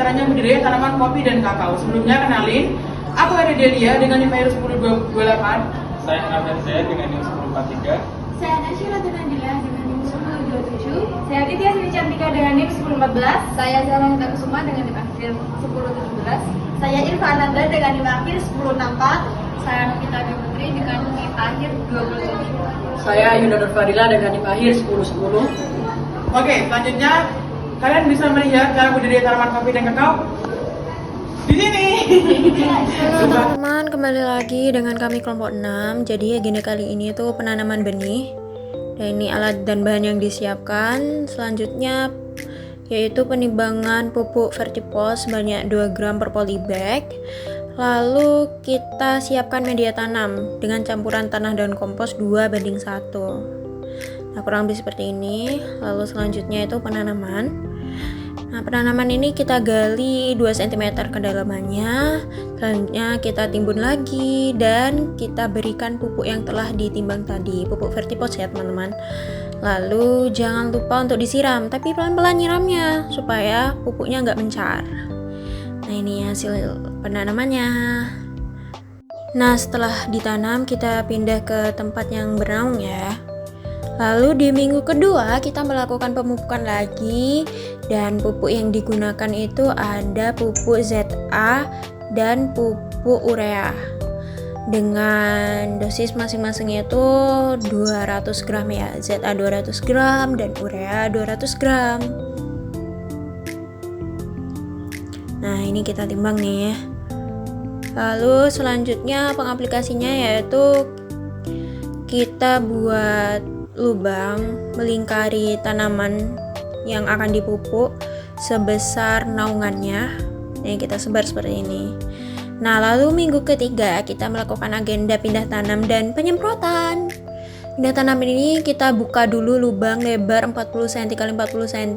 caranya budidaya tanaman kopi dan kakao. Sebelumnya kenalin, aku ada Delia dengan NIM lahir 1028. Saya Ahmad Zaya dengan NIM 1043. Saya Nasyira Tunandila dengan NIM 1027. Saya Titias Sri Cantika dengan NIM 1014. Saya Zara Hita Kusuma dengan NIM akhir 1017. Saya Irfa Ananda dengan NIM akhir 1064. Saya Novita Putri dengan NIM akhir 27. Saya Yunda Nur Fadila dengan NIM akhir 1010. Oke, selanjutnya kalian bisa melihat cara budidaya tanaman kopi dan kakao di sini. Halo teman-teman, kembali lagi dengan kami kelompok 6. Jadi agenda kali ini tuh penanaman benih. Dan ini alat dan bahan yang disiapkan. Selanjutnya yaitu penimbangan pupuk vertipos sebanyak 2 gram per polybag. Lalu kita siapkan media tanam dengan campuran tanah dan kompos 2:1. Nah, kurang lebih seperti ini. Lalu selanjutnya itu penanaman. Nah, penanaman ini kita gali 2 cm kedalamannya. Selanjutnya kita timbun lagi dan kita berikan pupuk yang telah ditimbang tadi, pupuk vertipos ya teman-teman. Lalu jangan lupa untuk disiram, tapi pelan-pelan nyiramnya supaya pupuknya nggak mencar. Nah, ini hasil penanamannya. Nah, setelah ditanam kita pindah ke tempat yang bernaung ya. Lalu di minggu kedua kita melakukan pemupukan lagi, dan pupuk yang digunakan itu ada pupuk ZA dan pupuk urea dengan dosis masing-masingnya itu 200 gram ya, ZA 200 gram dan urea 200 gram. Nah, ini kita timbang nih. Lalu selanjutnya pengaplikasinya yaitu kita buat lubang melingkari tanaman yang akan dipupuk sebesar naungannya. Yang kita sebar seperti ini. Nah, lalu minggu ketiga kita melakukan agenda pindah tanam dan penyemprotan. Pindah tanam ini kita buka dulu lubang lebar 40 cm x 40 cm.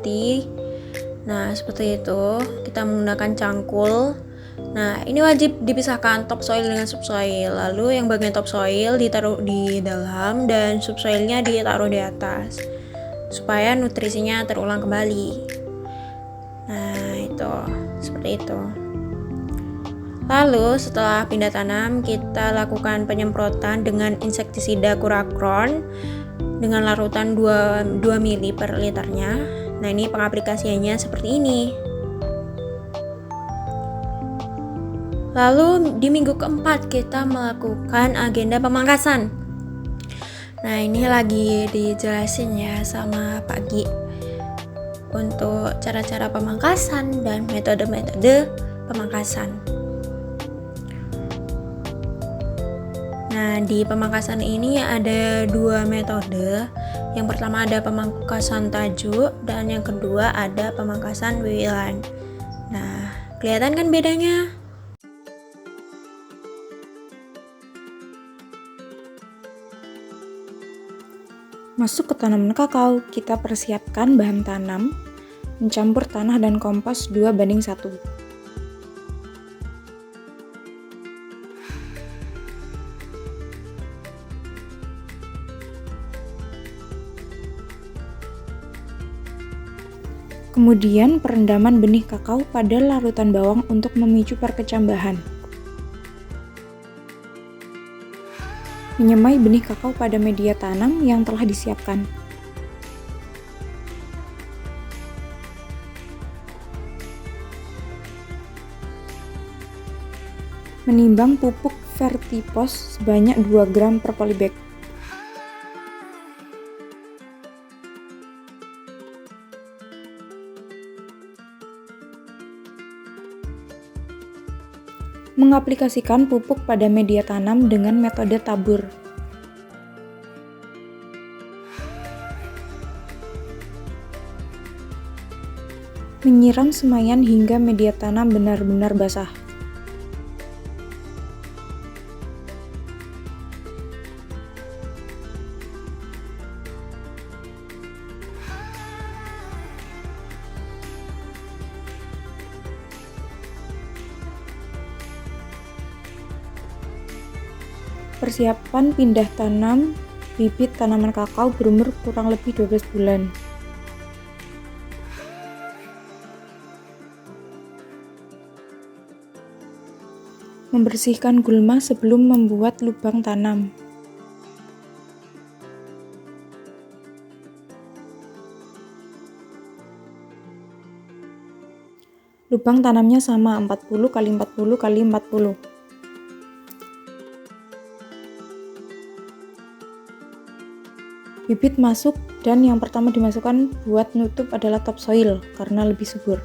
Nah, seperti itu. Kita menggunakan cangkul. Nah, ini wajib dipisahkan topsoil dengan subsoil. Lalu yang bagian topsoil ditaruh di dalam dan subsoilnya ditaruh di atas supaya nutrisinya terulang kembali. Nah, itu seperti itu. Lalu setelah pindah tanam kita lakukan penyemprotan dengan insektisida Kurakron dengan larutan 2 ml per liternya. Nah, ini pengaplikasiannya seperti ini. Lalu di minggu keempat kita melakukan agenda pemangkasan. Nah, ini lagi dijelasin ya sama Pak Gi untuk cara-cara pemangkasan dan metode-metode pemangkasan. Nah, di pemangkasan ini ada 2 metode. Yang pertama ada pemangkasan tajuk dan yang kedua ada pemangkasan wiwilan. Nah, kelihatan kan bedanya? Masuk ke tanaman kakao, kita persiapkan bahan tanam, mencampur tanah dan kompos 2:1. Kemudian perendaman benih kakao pada larutan bawang untuk memicu perkecambahan. Menyemai benih kakao pada media tanam yang telah disiapkan. Menimbang pupuk vertipos sebanyak 2 gram per polybag. Mengaplikasikan pupuk pada media tanam dengan metode tabur. Menyiram semaian hingga media tanam benar-benar basah. Persiapan pindah tanam bibit tanaman kakao berumur kurang lebih 12 bulan. Membersihkan gulma sebelum membuat lubang tanam. Lubang tanamnya sama 40 x 40 x 40. Bibit masuk dan yang pertama dimasukkan buat nutup adalah topsoil karena lebih subur.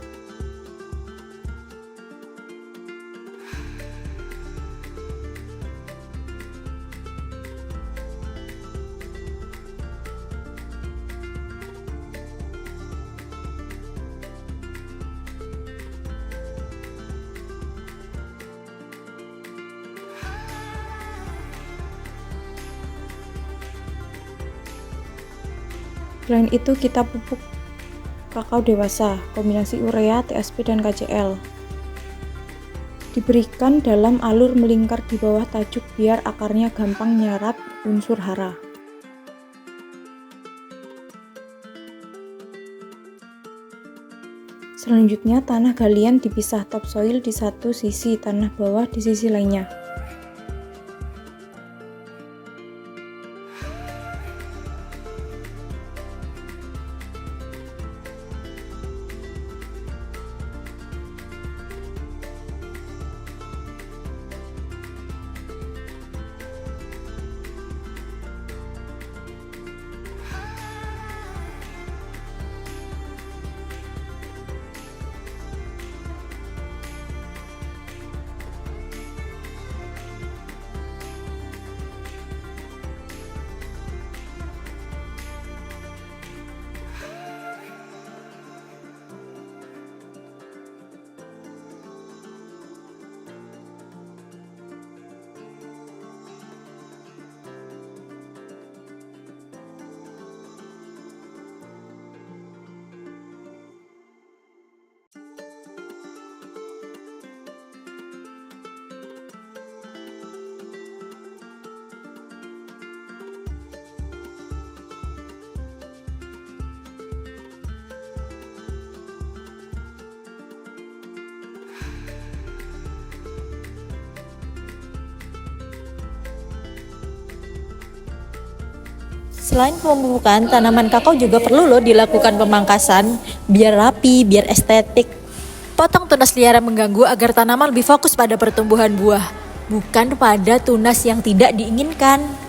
Selain itu kita pupuk kakao dewasa, kombinasi urea, TSP, dan KCl. Diberikan dalam alur melingkar di bawah tajuk biar akarnya gampang nyerap unsur hara. Selanjutnya tanah galian dipisah, topsoil di satu sisi, tanah bawah di sisi lainnya. Selain pemupukan, tanaman kakao juga perlu loh dilakukan pemangkasan biar rapi, biar estetik. Potong tunas liar yang mengganggu agar tanaman lebih fokus pada pertumbuhan buah, bukan pada tunas yang tidak diinginkan.